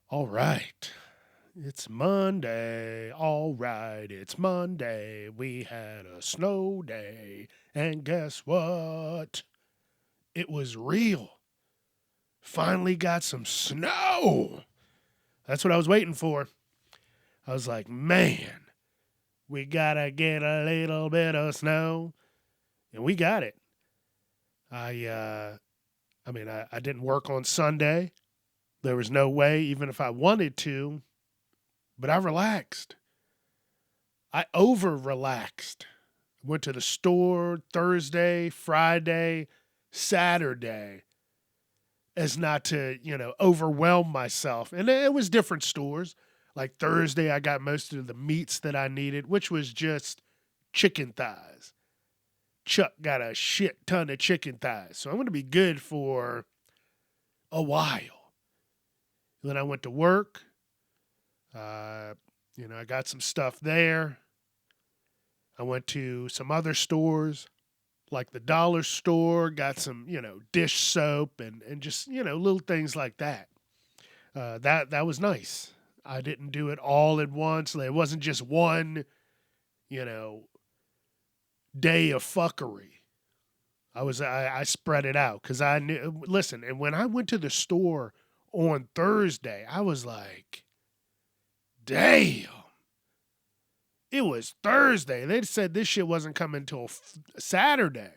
All right. It's Monday. All right. It's Monday. We had a snow day. And guess what? It was real. Finally got some snow. That's what I was waiting for. I was like, man, we gotta get a little bit of snow. And we got it. I uh I didn't work on Sunday. There was no way, even if I wanted to, but I relaxed. I over relaxed. Went to the store Thursday, Friday, Saturday as not to, overwhelm myself. And it was different stores. Like Thursday, I got most of the meats that I needed, which was just chicken thighs. Chuck got a shit ton of chicken thighs. So I'm going to be good for a while. Then I went to work. Uh, I got some stuff there. I went to some other stores like the dollar store, got some, dish soap and just, little things like that. That was nice. I didn't do it all at once. It wasn't just one, you know, day of fuckery. I spread it out because I knew. Listen, and when I went to the store on Thursday, I was like, damn. It was Thursday. They said this shit wasn't coming until Saturday.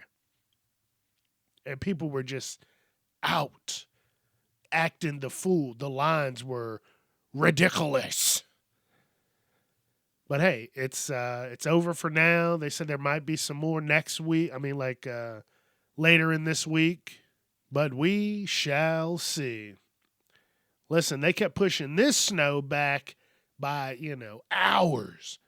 And people were just out acting the fool. The lines were ridiculous. But hey, it's over for now. They said there might be some more next week. Later in this week, but we shall see. Listen, they kept pushing this snow back by, hours.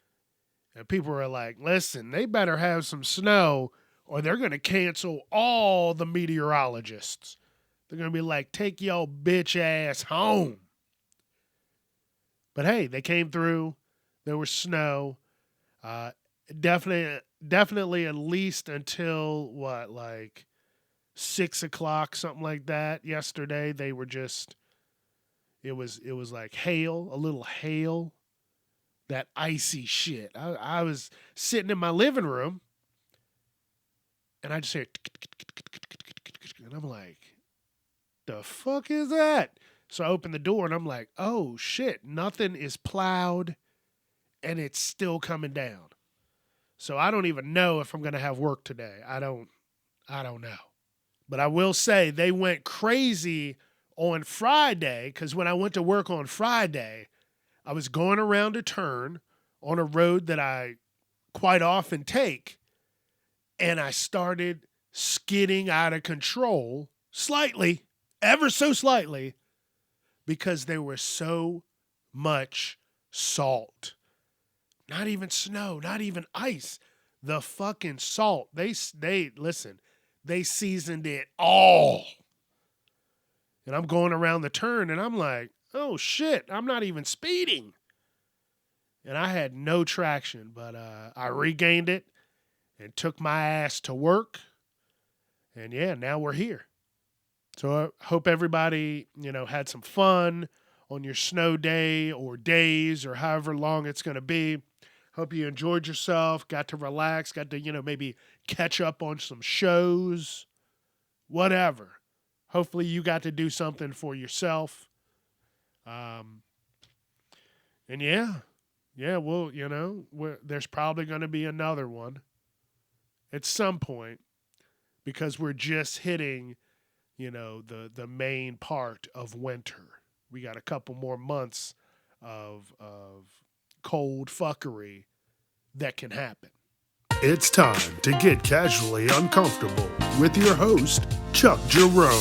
And people were like, listen, they better have some snow or they're going to cancel all the meteorologists. They're going to be like, take your bitch ass home. But hey, they came through. There was snow. Uh, definitely at least until what, like 6 o'clock, something like that. Yesterday, they were just, it was like hail, a little hail, that icy shit. I was sitting in my living room and I just hear, and I'm like, the fuck is that? So I open the door and I'm like, oh shit, nothing is plowed and it's still coming down. So I don't even know if I'm going to have work today. I don't know. But I will say they went crazy on Friday because when I went to work on Friday, I was going around a turn on a road that I quite often take, and I started skidding out of control slightly, ever so slightly, because there was so much salt. Not even snow, not even ice. The fucking salt. They listen. They seasoned it all. And I'm going around the turn and I'm like, "Oh shit, I'm not even speeding." And I had no traction, but I regained it and took my ass to work. And yeah, now we're here. So I hope everybody, had some fun on your snow day or days or however long it's going to be. Hope you enjoyed yourself, got to relax, got to, maybe catch up on some shows, whatever. Hopefully you got to do something for yourself. Um, and yeah, well, there's probably going to be another one at some point because we're just hitting, the main part of winter. We got a couple more months of cold fuckery that can happen. It's time to get casually uncomfortable with your host, Chuck Jerome.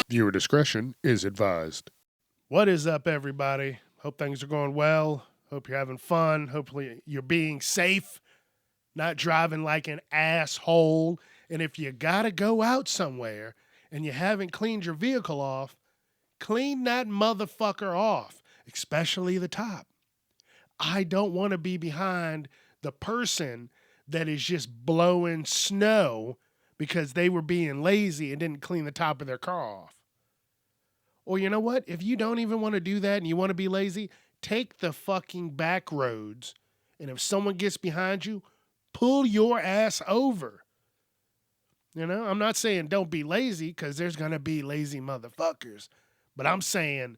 Viewer discretion is advised. What is up, everybody? Hope things are going well. Hope you're having fun. Hopefully, you're being safe, not driving like an asshole. And if you got to go out somewhere and you haven't cleaned your vehicle off, clean that motherfucker off, especially the top. I don't want to be behind the person that is just blowing snow because they were being lazy and didn't clean the top of their car off. Or you know what? If you don't even want to do that and you want to be lazy, take the fucking back roads. And if someone gets behind you, pull your ass over. You know, I'm not saying don't be lazy because there's going to be lazy motherfuckers. But I'm saying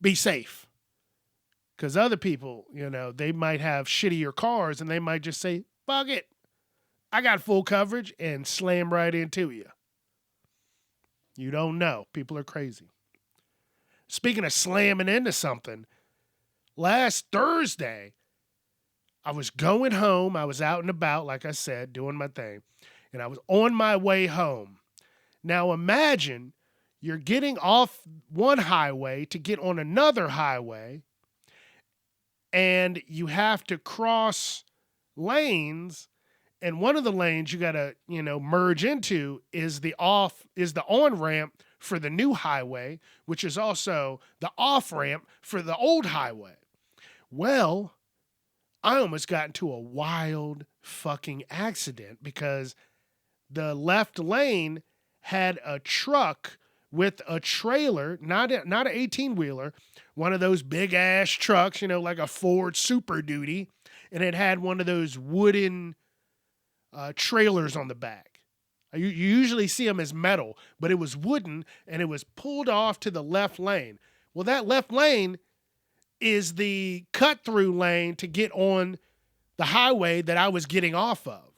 be safe. Because other people, you know, they might have shittier cars and they might just say, fuck it. I got full coverage and slam right into you. You don't know. People are crazy. Speaking of slamming into something, last Thursday, I was going home. I was out and about, like I said, doing my thing. And I was on my way home. Now imagine you're getting off one highway to get on another highway, and you have to cross lanes, and one of the lanes you got to, merge into is the on-ramp for the new highway, which is also the off-ramp for the old highway. Well, I almost got into a wild fucking accident because the left lane had a truck with a trailer, not an 18-wheeler, one of those big ass trucks, like a Ford Super Duty, and it had one of those wooden trailers on the back. You usually see them as metal, but it was wooden, and it was pulled off to the left lane. Well, that left lane is the cut-through lane to get on the highway that I was getting off of.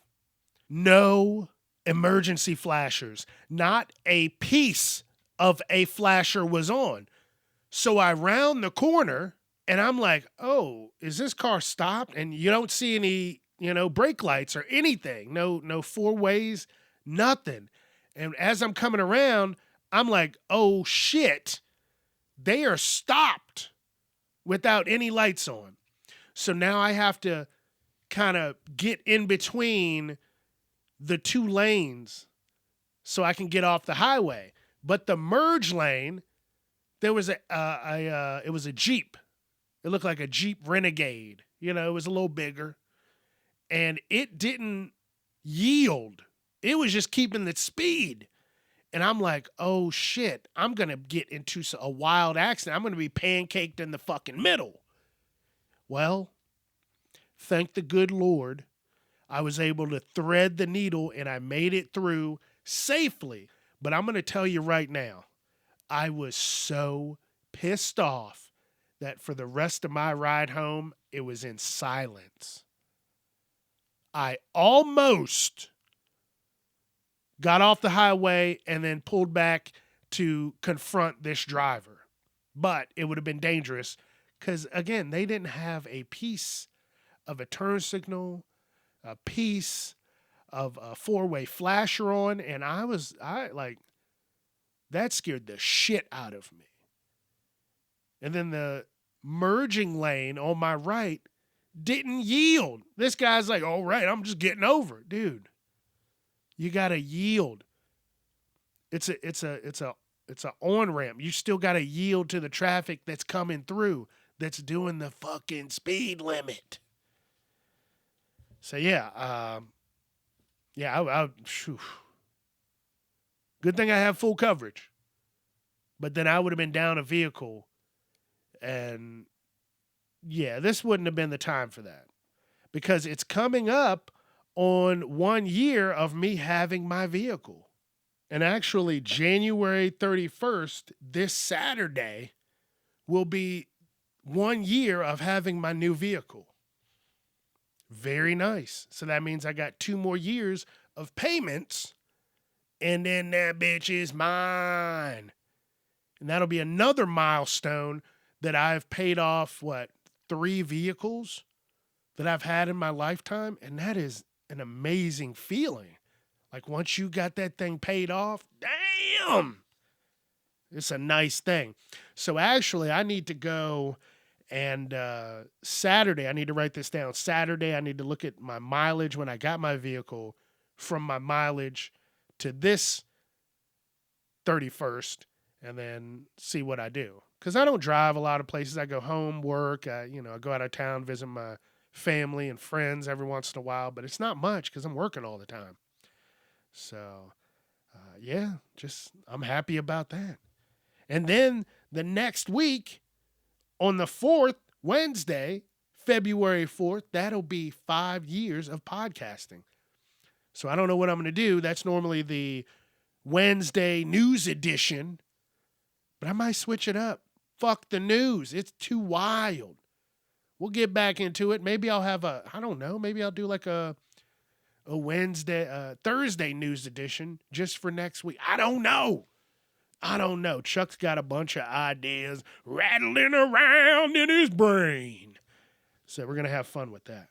No emergency flashers. Not a piece of a flasher was on. So I round the corner, and I'm like, oh, is this car stopped? And you don't see any, brake lights or anything. No four ways, nothing. And as I'm coming around, I'm like, oh, shit. They are stopped without any lights on. So now I have to kind of get in between the two lanes so I can get off the highway. But the merge lane, there was it was a Jeep. It looked like a Jeep Renegade. It was a little bigger, and it didn't yield. It was just keeping its speed. And I'm like, oh shit, I'm going to get into a wild accident. I'm going to be pancaked in the fucking middle. Well, thank the good Lord, I was able to thread the needle and I made it through safely. But I'm going to tell you right now, I was so pissed off that for the rest of my ride home, it was in silence. I almost got off the highway and then pulled back to confront this driver. But it would have been dangerous because, again, they didn't have a piece of a turn signal, a piece of a four-way flasher on, and that scared the shit out of me. And then the merging lane on my right didn't yield. This guy's like, all right, I'm just getting over it. Dude, you got to yield. It's a on-ramp. You still got to yield to the traffic that's coming through, that's doing the fucking speed limit. So yeah, good thing I have full coverage. But then I would have been down a vehicle, and yeah, this wouldn't have been the time for that. Because it's coming up on 1 year of me having my vehicle. And actually, January 31st, this Saturday, will be 1 year of having my new vehicle. Very nice. So that means I got 2 more years of payments, and then that bitch is mine. And that'll be another milestone that I've paid off, 3 vehicles that I've had in my lifetime. And that is an amazing feeling. Like once you got that thing paid off, damn, it's a nice thing. So actually I need to go and Saturday, I need to write this down. Saturday, I need to look at my mileage when I got my vehicle from my mileage to this 31st and then see what I do. Because I don't drive a lot of places. I go home, work, I go out of town, visit my family and friends every once in a while, but it's not much because I'm working all the time. So, yeah, just I'm happy about that. And then the next week, on the 4th, Wednesday, February 4th, that'll be 5 years of podcasting. So I don't know what I'm going to do. That's normally the Wednesday news edition, but I might switch it up. Fuck the news. It's too wild. We'll get back into it. Maybe I'll have I don't know, maybe I'll do like a Thursday news edition just for next week. I don't know. Chuck's got a bunch of ideas rattling around in his brain. So we're going to have fun with that.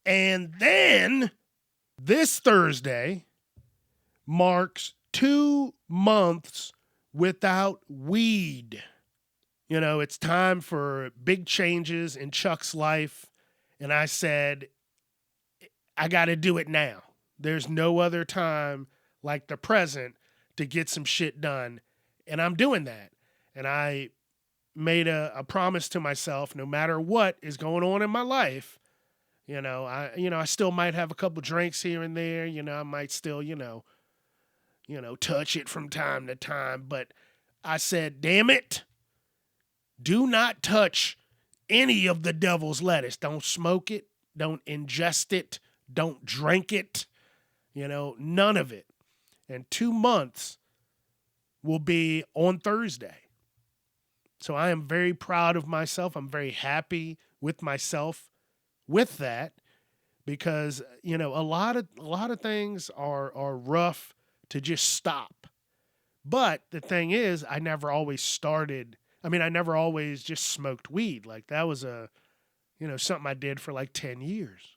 And then this Thursday marks 2 months without weed. You know, it's time for big changes in Chuck's life. And I said, I got to do it now. There's no other time like the present to get some shit done. And I'm doing that. And I made a promise to myself, no matter what is going on in my life, I still might have a couple drinks here and there. I might still, touch it from time to time. But I said, damn it, do not touch any of the devil's lettuce. Don't smoke it. Don't ingest it. Don't drink it. None of it. And 2 months will be on Thursday. So I am very proud of myself. I'm very happy with myself with that because, a lot of things are rough to just stop. But the thing is, I never always just smoked weed. Like that was something I did for like 10 years.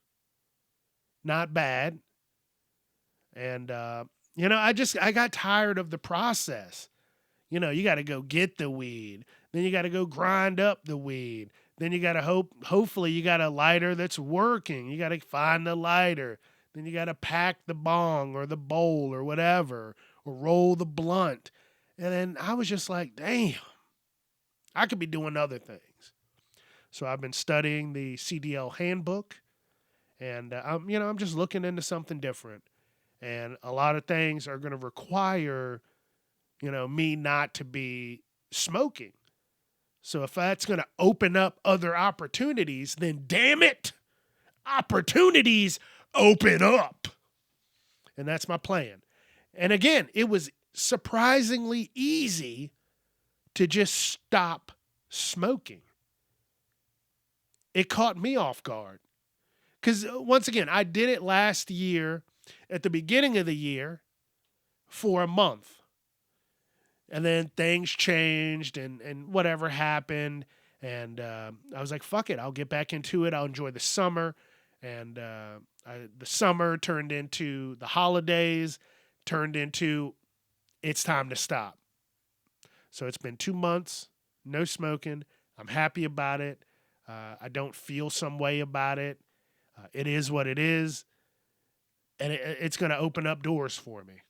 Not bad. And, I got tired of the process. You got to go get the weed. Then you got to go grind up the weed. Then you got to hopefully you got a lighter that's working. You got to find the lighter. Then you got to pack the bong or the bowl or whatever, or roll the blunt. And then I was just like, damn, I could be doing other things. So I've been studying the CDL handbook, and I'm just looking into something different. And a lot of things are going to require, me not to be smoking. So if that's going to open up other opportunities, then damn it, opportunities open up. And that's my plan. And again, it was surprisingly easy to just stop smoking. It caught me off guard. Because once again, I did it last year at the beginning of the year for a month. And then things changed and whatever happened. And I was like, fuck it. I'll get back into it. I'll enjoy the summer. And the summer turned into the holidays, turned into it's time to stop. So it's been 2 months, no smoking. I'm happy about it. I don't feel some way about it. It is what it is. And it's going to open up doors for me.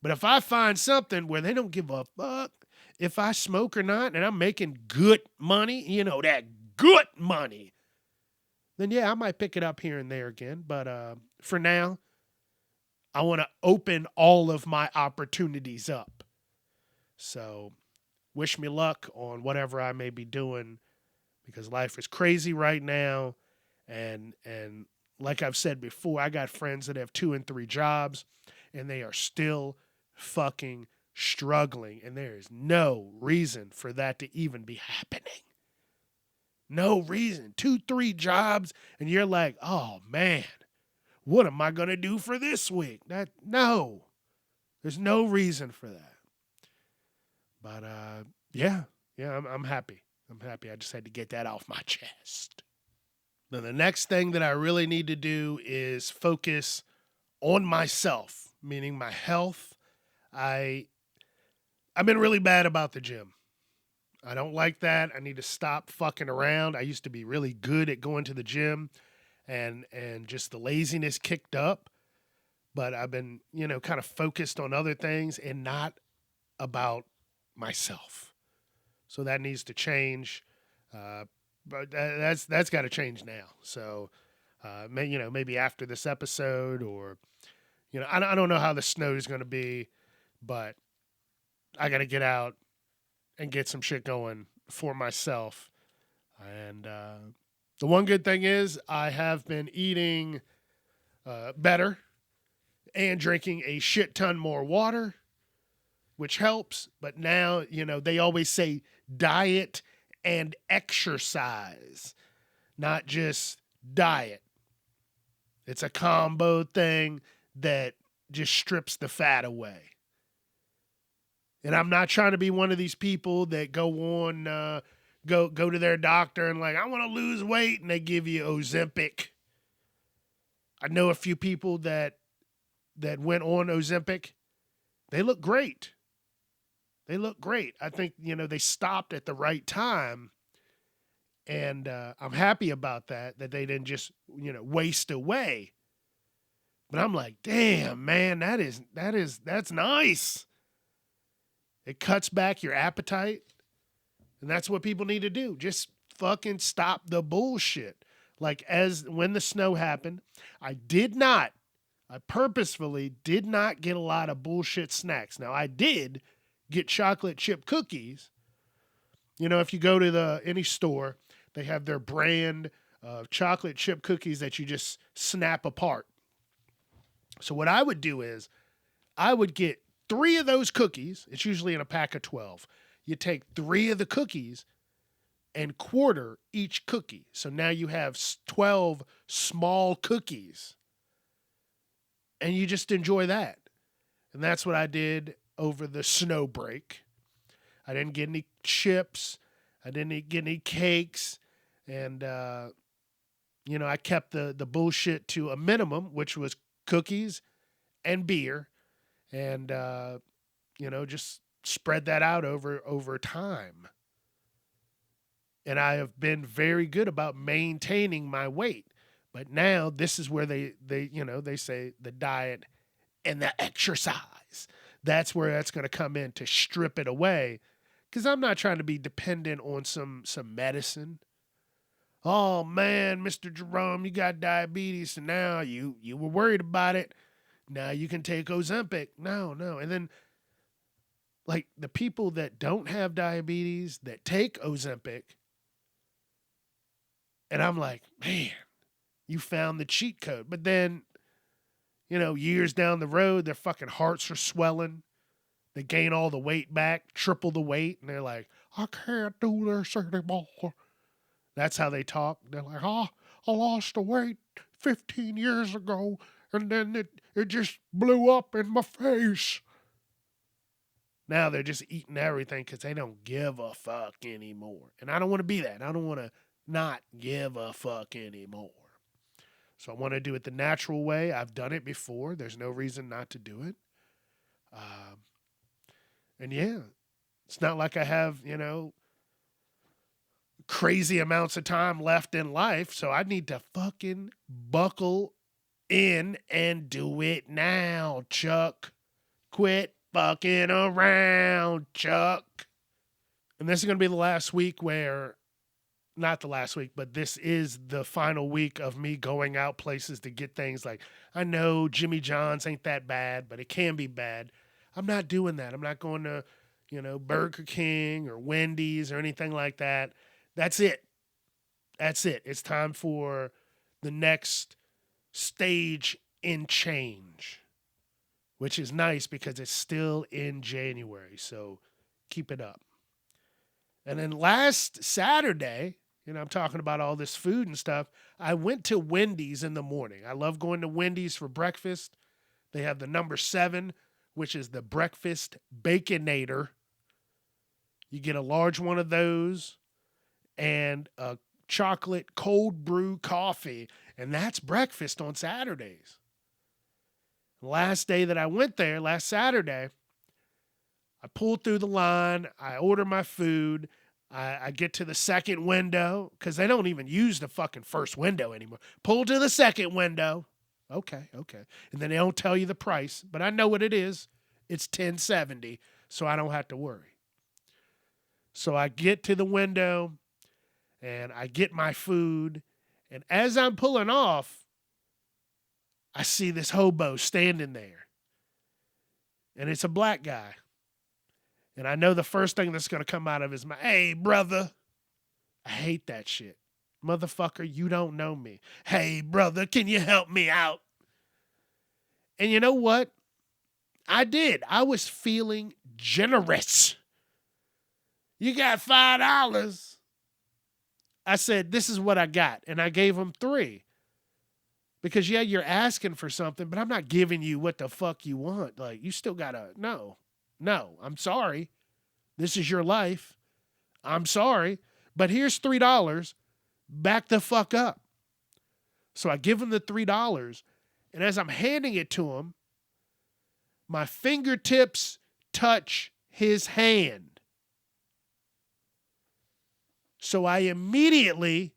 But if I find something where they don't give a fuck if I smoke or not, and I'm making good money, that good money, then yeah, I might pick it up here and there again. But for now, I want to open all of my opportunities up. So wish me luck on whatever I may be doing because life is crazy right now. And like I've said before, I got friends that have 2 and 3 jobs and they are still fucking struggling. And there is no reason for that to even be happening. No reason. 2, 3 jobs. And you're like, oh man, what am I going to do for this week? No, there's no reason for that. But yeah, I'm happy. I'm happy. I just had to get that off my chest. Then the next thing that I really need to do is focus on myself, meaning my health. I've been really bad about the gym. I don't like that. I need to stop fucking around. I used to be really good at going to the gym and just the laziness kicked up. But I've been, kind of focused on other things and not about myself. So that needs to change. but that's got to change now. So, maybe after this episode, or I don't know how the snow is going to be, but I got to get out and get some shit going for myself. And the one good thing is I have been eating better and drinking a shit ton more water, which helps. But now, they always say diet and exercise, not just diet. It's a combo thing that just strips the fat away. And I'm not trying to be one of these people that go on, go to their doctor and like, I want to lose weight, and they give you Ozempic. I know a few people that went on Ozempic. They look great. They look great. I think, they stopped at the right time. And I'm happy about that they didn't just, waste away. But I'm like, damn, man, that's nice. It cuts back your appetite. And that's what people need to do. Just fucking stop the bullshit. Like when the snow happened, I purposefully did not get a lot of bullshit snacks. Now I did get chocolate chip cookies. If you go to any store, they have their brand of chocolate chip cookies that you just snap apart. So what I would do is I would get 3 of those cookies. It's usually in a pack of 12. You take 3 of the cookies and quarter each cookie. So now you have 12 small cookies. And you just enjoy that. And that's what I did over the snow break. I didn't get any chips. I didn't get any cakes. And, I kept the bullshit to a minimum, which was cookies and beer. And, just spread that out over time. And I have been very good about maintaining my weight. But now this is where they say the diet and the exercise. That's where that's going to come in to strip it away. Because I'm not trying to be dependent on some medicine. Oh, man, Mr. Jerome, you got diabetes, and now you were worried about it. Now you can take Ozempic. No. And then, like, the people that don't have diabetes that take Ozempic, and I'm like, man, you found the cheat code. But then, years down the road, their fucking hearts are swelling. They gain all the weight back, triple the weight, and they're like, I can't do this anymore. That's how they talk. They're like, I lost the weight 15 years ago, and then it just blew up in my face. Now they're just eating everything because they don't give a fuck anymore. And I don't want to be that. I don't want to not give a fuck anymore. So I want to do it the natural way. I've done it before. There's no reason not to do it. And yeah, it's not like I have, crazy amounts of time left in life. So I need to fucking buckle in and do it now, Chuck. Quit fucking around, Chuck. And this is going to be the last week not the last week, but this is the final week of me going out places to get things. Like, I know Jimmy John's ain't that bad, but it can be bad. I'm not doing that. I'm not going to, Burger King or Wendy's or anything like that. That's it. It's time for the next stage in change, which is nice because it's still in January. So keep it up. And then last Saturday, I'm talking about all this food and stuff. I went to Wendy's in the morning. I love going to Wendy's for breakfast. They have the number 7, which is the breakfast Baconator. You get a large one of those and a chocolate cold brew coffee. And that's breakfast on Saturdays. Last day that I went there, last Saturday, I pulled through the line. I order my food. I get to the second window because they don't even use the fucking first window anymore. Pull to the second window. Okay. And then they don't tell you the price, but I know what it is. It's $10.70, so I don't have to worry. So I get to the window, And I get my food. And as I'm pulling off, I see this hobo standing there. And it's a black guy. And I know the first thing that's going to come out of his mouth, hey, brother. I hate that shit. Motherfucker, you don't know me. Hey, brother, can you help me out? And you know what? I did. I was feeling generous. You got $5. I said, this is what I got. And I gave him 3. Because, yeah, you're asking for something, but I'm not giving you what the fuck you want. Like, you still got to, no, I'm sorry. This is your life. I'm sorry. But here's $3. Back the fuck up. So I give him the $3. And as I'm handing it to him, my fingertips touch his hand. So I immediately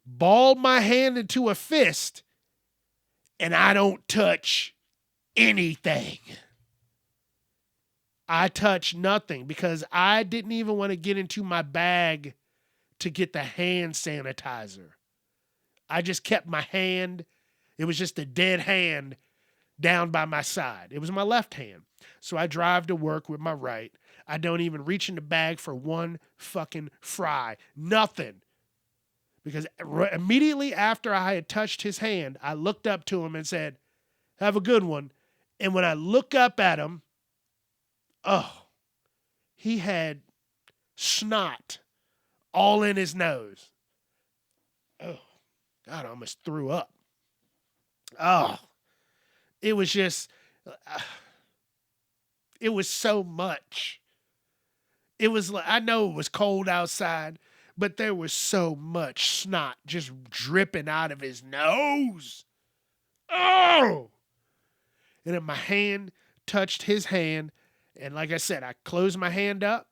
balled my hand into a fist, and I don't touch anything. I touch nothing because I didn't even want to get into my bag to get the hand sanitizer. I just kept my hand. It was just a dead hand down by my side. It was my left hand. So I drive to work with my right. I don't even reach in the bag for one fucking fry. Nothing. Because immediately after I had touched his hand, I looked up to him and said, have a good one. And when I look up at him, he had snot all in his nose. Oh, God, I almost threw up. Oh, it was just, it was so much. It was like, I know it was cold outside, but there was so much snot just dripping out of his nose. Oh! And then my hand touched his hand. And like I said, I closed my hand up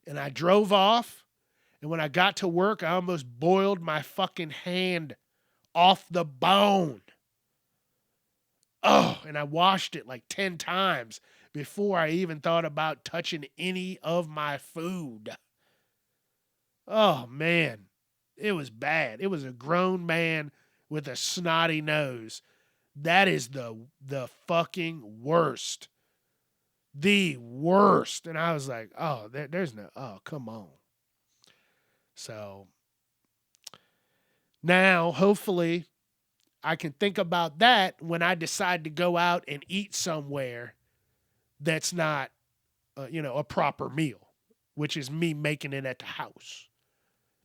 and I drove off. And when I got to work, I almost boiled my fucking hand off the bone. Oh, and I washed it like 10 times before I even thought about touching any of my food. Oh, man, it was bad. It was a grown man with a snotty nose. That is the fucking worst. The worst. And I was like, oh, there's no, oh, come on. So now, hopefully, I can think about that when I decide to go out and eat somewhere that's not, a proper meal, which is me making it at the house.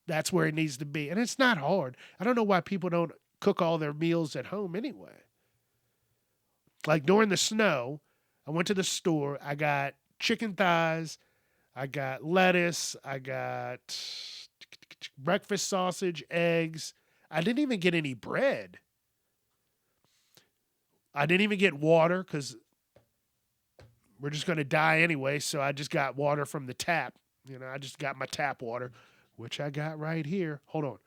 That's where it needs to be. And it's not hard. I don't know why people don't cook all their meals at home anyway. Like during the snow, I went to the store. I got chicken thighs. I got lettuce. I got breakfast sausage, eggs. I didn't even get any bread. I didn't even get water because we're just going to die anyway. So I just got water from the tap. I just got my tap water, which I got right here. Hold on.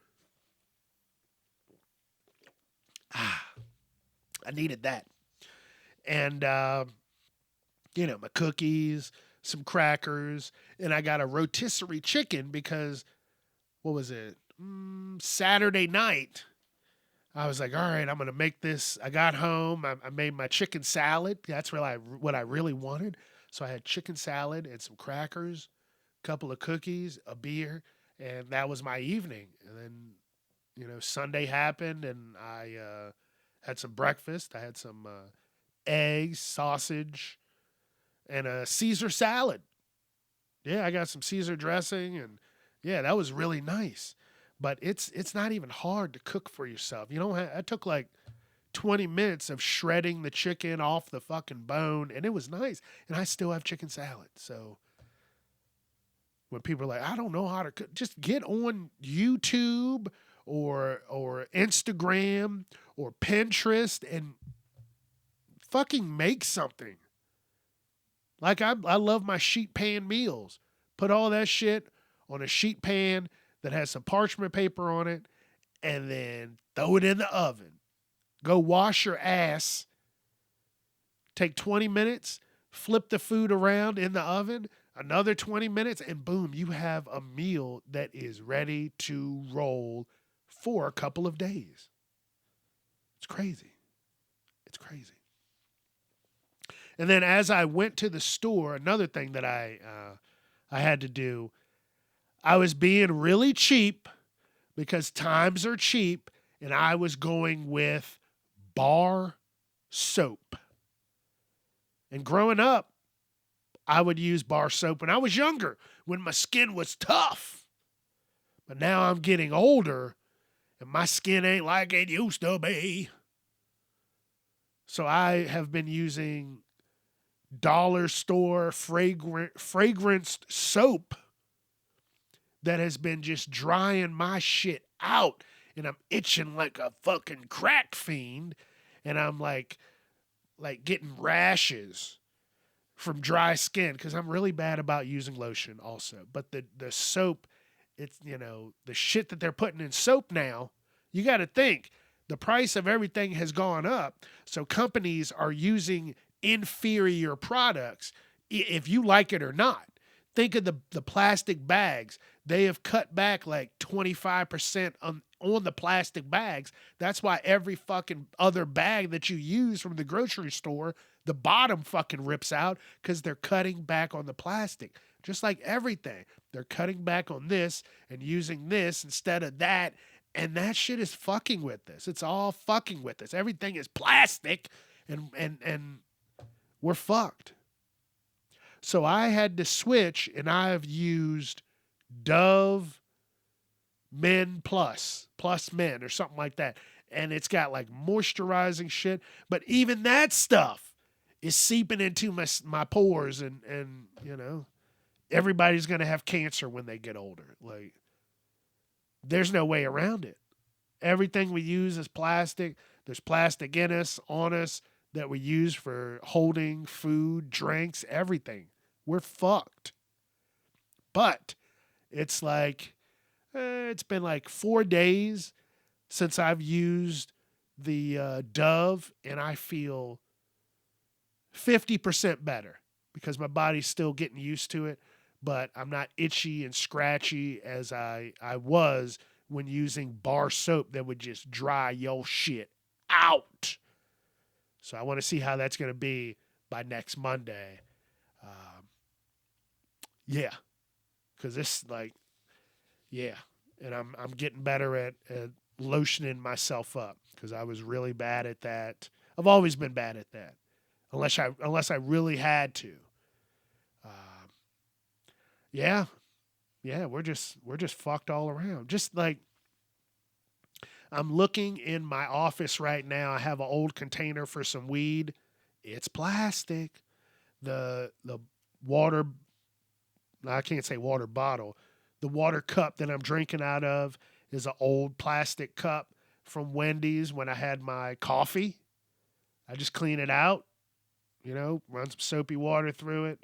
I needed that. And, my cookies, some crackers, and I got a rotisserie chicken because, what was it? Saturday night, I was like, all right, I'm going to make this. I got home. I made my chicken salad. That's really what I really wanted. So I had chicken salad and some crackers, a couple of cookies, a beer, and that was my evening. And then, Sunday happened, and I had some breakfast. I had some eggs, sausage, and a Caesar salad. Yeah, I got some Caesar dressing, and yeah, that was really nice. But it's not even hard to cook for yourself. I took like 20 minutes of shredding the chicken off the fucking bone, and it was nice. And I still have chicken salad. So when people are like, I don't know how to cook, just get on YouTube or Instagram or Pinterest and fucking make something. Like I love my sheet pan meals. Put all that shit on a sheet pan that has some parchment paper on it, and then throw it in the oven. Go wash your ass. Take 20 minutes, flip the food around in the oven. Another 20 minutes, and boom, you have a meal that is ready to roll for a couple of days. It's crazy. It's crazy. And then as I went to the store, another thing that I had to do, I was being really cheap because times are cheap, and I was going with bar soap. And growing up, I would use bar soap when I was younger, when my skin was tough. But now I'm getting older, and my skin ain't like it used to be. So I have been using dollar store fragranced soap that has been just drying my shit out. And I'm itching like a fucking crack fiend. And I'm like getting rashes from dry skin because I'm really bad about using lotion also. But the soap, it's, the shit that they're putting in soap now, you got to think the price of everything has gone up. So companies are using inferior products if you like it or not. Think of the plastic bags. They have cut back like 25% on the plastic bags. That's why every fucking other bag that you use from the grocery store, the bottom fucking rips out because they're cutting back on the plastic. Just like everything. They're cutting back on this and using this instead of that. And that shit is fucking with us. It's all fucking with us. Everything is plastic and we're fucked. So I had to switch, and I've used Dove Men Plus Men or something like that. And it's got like moisturizing shit. But even that stuff is seeping into my pores and everybody's going to have cancer when they get older. Like, there's no way around it. Everything we use is plastic. There's plastic in us, on us, that we use for holding food, drinks, everything. We're fucked. But it's like, it's been like 4 days since I've used the Dove, and I feel 50% better because my body's still getting used to it, but I'm not itchy and scratchy as I was when using bar soap that would just dry your shit out. So I want to see how that's going to be by next Monday. Yeah, because this and I'm getting better at lotioning myself up because I was really bad at that. I've always been bad at that, unless I really had to. Yeah, we're just fucked all around. Just like I'm looking in my office right now. I have an old container for some weed. It's plastic. The water, I can't say water bottle. The water cup that I'm drinking out of is an old plastic cup from Wendy's when I had my coffee. I just clean it out, run some soapy water through it.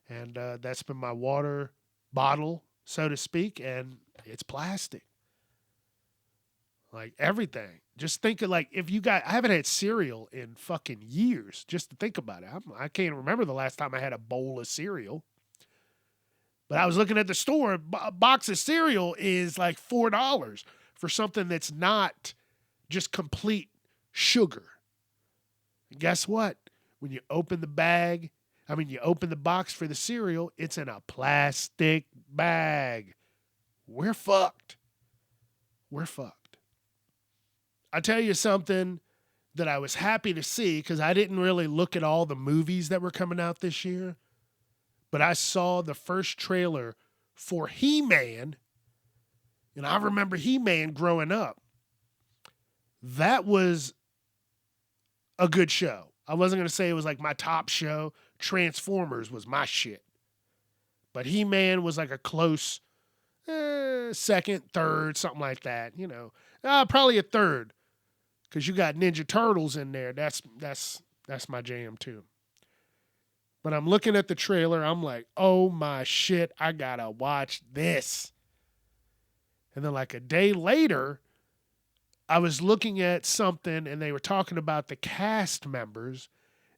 And that's been my water bottle, so to speak. And it's plastic. Like everything. Just think of like I haven't had cereal in fucking years. Just to think about it. I can't remember the last time I had a bowl of cereal. But I was looking at the store. A box of cereal is like $4 for something that's not just complete sugar. And guess what? When you open the box for the cereal, it's in a plastic bag. We're fucked. We're fucked. I tell you something that I was happy to see because I didn't really look at all the movies that were coming out this year. But I saw the first trailer for He-Man, and I remember He-Man growing up. That was a good show. I wasn't going to say it was like my top show. Transformers was my shit. But He-Man was like a close second, third, something like that. Probably a third because you got Ninja Turtles in there. That's my jam too. But I'm looking at the trailer. I'm like, oh my shit, I gotta watch this. And then like a day later, I was looking at something and they were talking about the cast members.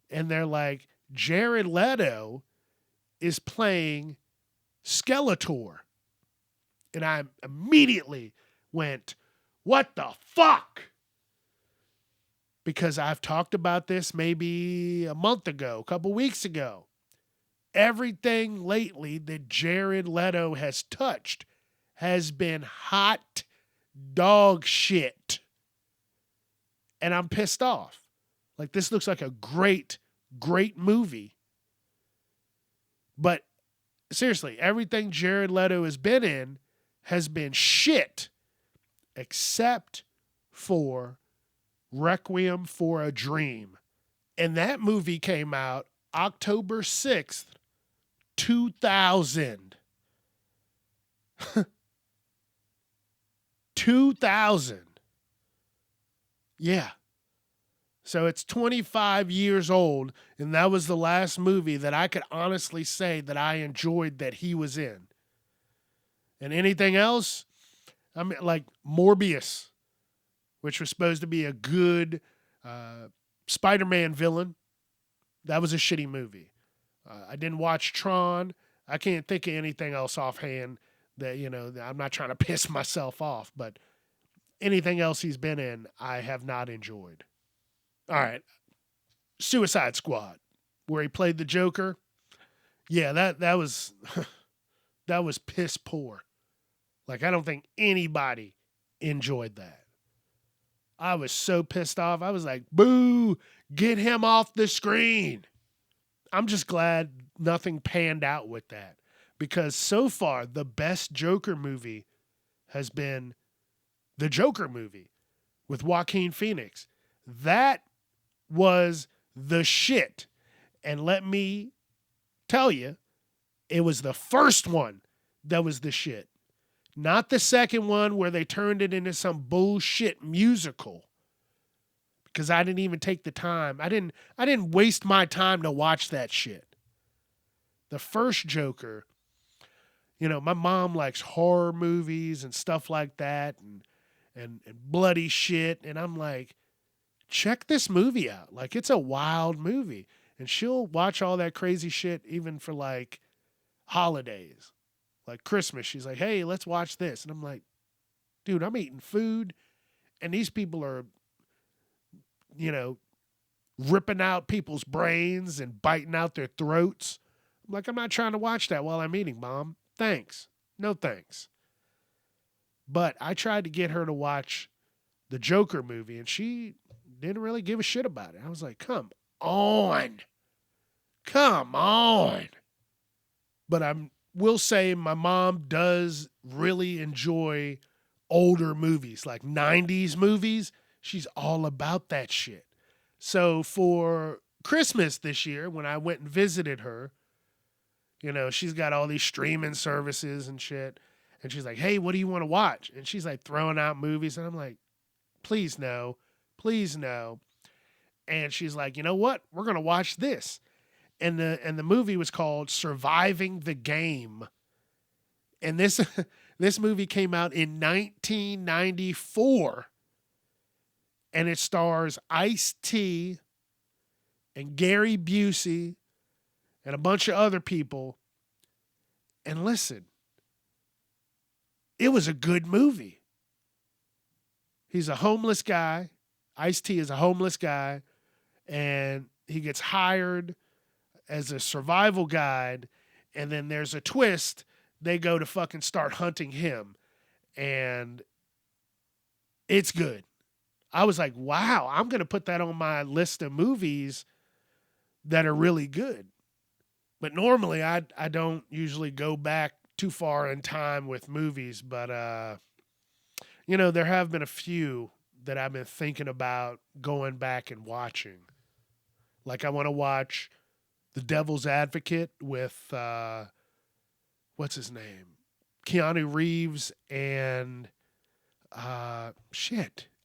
And they're like, Jared Leto is playing Skeletor. And I immediately went, what the fuck? Because I've talked about this maybe a month ago, a couple weeks ago. Everything lately that Jared Leto has touched has been hot dog shit. And I'm pissed off. Like, this looks like a great, great movie. But seriously, everything Jared Leto has been in has been shit except for Requiem for a Dream. And that movie came out October 6th, 2000. 2000. Yeah. So it's 25 years old, and that was the last movie that I could honestly say that I enjoyed that he was in. And anything else, I mean, like Morbius, which was supposed to be a good Spider-Man villain. That was a shitty movie. I didn't watch Tron. I can't think of anything else offhand that, I'm not trying to piss myself off, but anything else he's been in, I have not enjoyed. All right. Suicide Squad, where he played the Joker. Yeah, that was that was piss poor. Like, I don't think anybody enjoyed that. I was so pissed off. I was like, boo, get him off the screen. I'm just glad nothing panned out with that, because so far the best Joker movie has been the Joker movie with Joaquin Phoenix. That was the shit. And let me tell you, it was the first one that was the shit. Not the second one where they turned it into some bullshit musical. Because I didn't even take the time. I didn't waste my time to watch that shit. The first Joker, my mom likes horror movies and stuff like that and bloody shit. And I'm like, check this movie out. Like, it's a wild movie. And she'll watch all that crazy shit even for like holidays. Like Christmas. She's like, hey, let's watch this. And I'm like, dude, I'm eating food and these people are, ripping out people's brains and biting out their throats. I'm like, I'm not trying to watch that while I'm eating, Mom. Thanks. No thanks. But I tried to get her to watch the Joker movie and she didn't really give a shit about it. I was like, come on. Come on. But I will say my mom does really enjoy older movies, like 90s movies. She's all about that shit. So for Christmas this year, when I went and visited her, she's got all these streaming services and shit. And she's like, hey, what do you want to watch? And she's like throwing out movies. And I'm like, please no. Please no. And she's like, you know what? We're going to watch this. And the movie was called Surviving the Game. And this this movie came out in 1994. And it stars Ice-T and Gary Busey and a bunch of other people. And listen, it was a good movie. He's a homeless guy. Ice-T is a homeless guy. And he gets hired as a survival guide. And then there's a twist. They go to fucking start hunting him. And it's good. I was like, wow, I'm going to put that on my list of movies that are really good. But normally I don't usually go back too far in time with movies. But, there have been a few that I've been thinking about going back and watching. Like, I want to watch The Devil's Advocate with, what's his name? Keanu Reeves and,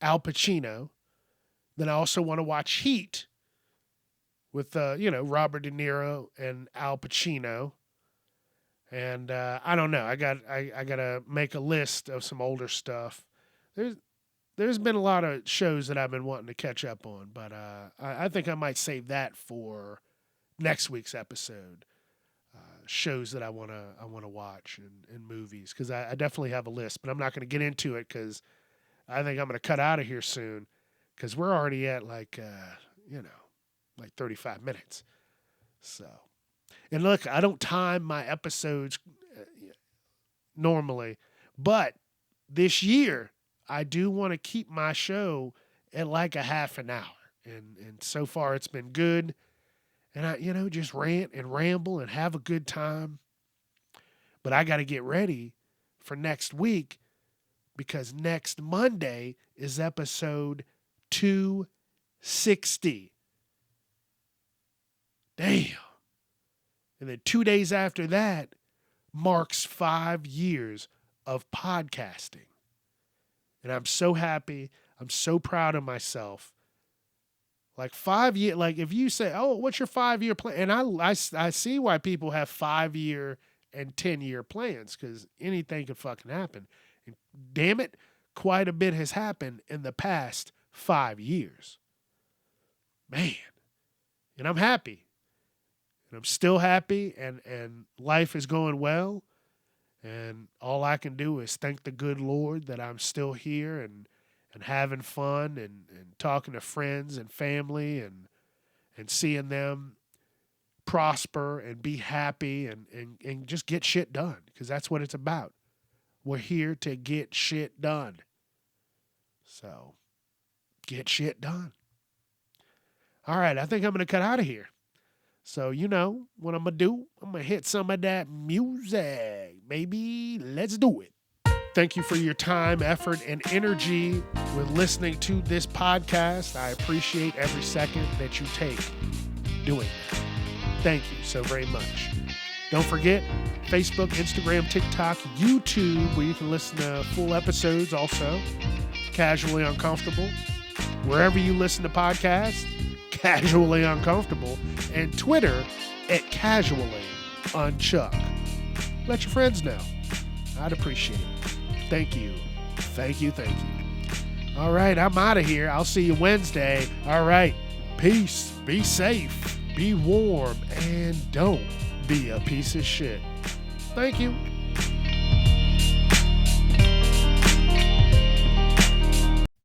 Al Pacino. Then I also want to watch Heat with, Robert De Niro and Al Pacino. And I don't know. I got to make a list of some older stuff. There's been a lot of shows that I've been wanting to catch up on, but I think I might save that for next week's episode. shows that I wanna watch and movies, because I definitely have a list, but I'm not gonna get into it because I think I'm gonna cut out of here soon, because we're already at like 35 minutes. So, and look, I don't time my episodes normally, but this year I do want to keep my show at like a half an hour, and so far it's been good. And I just rant and ramble and have a good time. But I got to get ready for next week, because next Monday is episode 260. Damn. And then 2 days after that marks 5 years of podcasting. And I'm so happy. I'm so proud of myself. Like 5 years, like if you say, oh, what's your 5-year plan? And I see why people have 5-year and 10-year plans, because anything could fucking happen. And damn it, quite a bit has happened in the past 5 years. Man. And I'm happy. And I'm still happy, and life is going well. And all I can do is thank the good Lord that I'm still here and having fun and talking to friends and family and seeing them prosper and be happy and just get shit done, because that's what it's about. We're here to get shit done. So, get shit done. All right, I think I'm going to cut out of here. So, you know what I'm going to do? I'm going to hit some of that music. Baby, let's do it. Thank you for your time, effort, and energy with listening to this podcast. I appreciate every second that you take doing that. Thank you so very much. Don't forget, Facebook, Instagram, TikTok, YouTube, where you can listen to full episodes also. Casually Uncomfortable. Wherever you listen to podcasts, Casually Uncomfortable. And Twitter at Casually Unchuck. Let your friends know. I'd appreciate it. Thank you. Thank you. Thank you. All right, I'm out of here. I'll see you Wednesday. All right. Peace. Be safe. Be warm. And don't be a piece of shit. Thank you.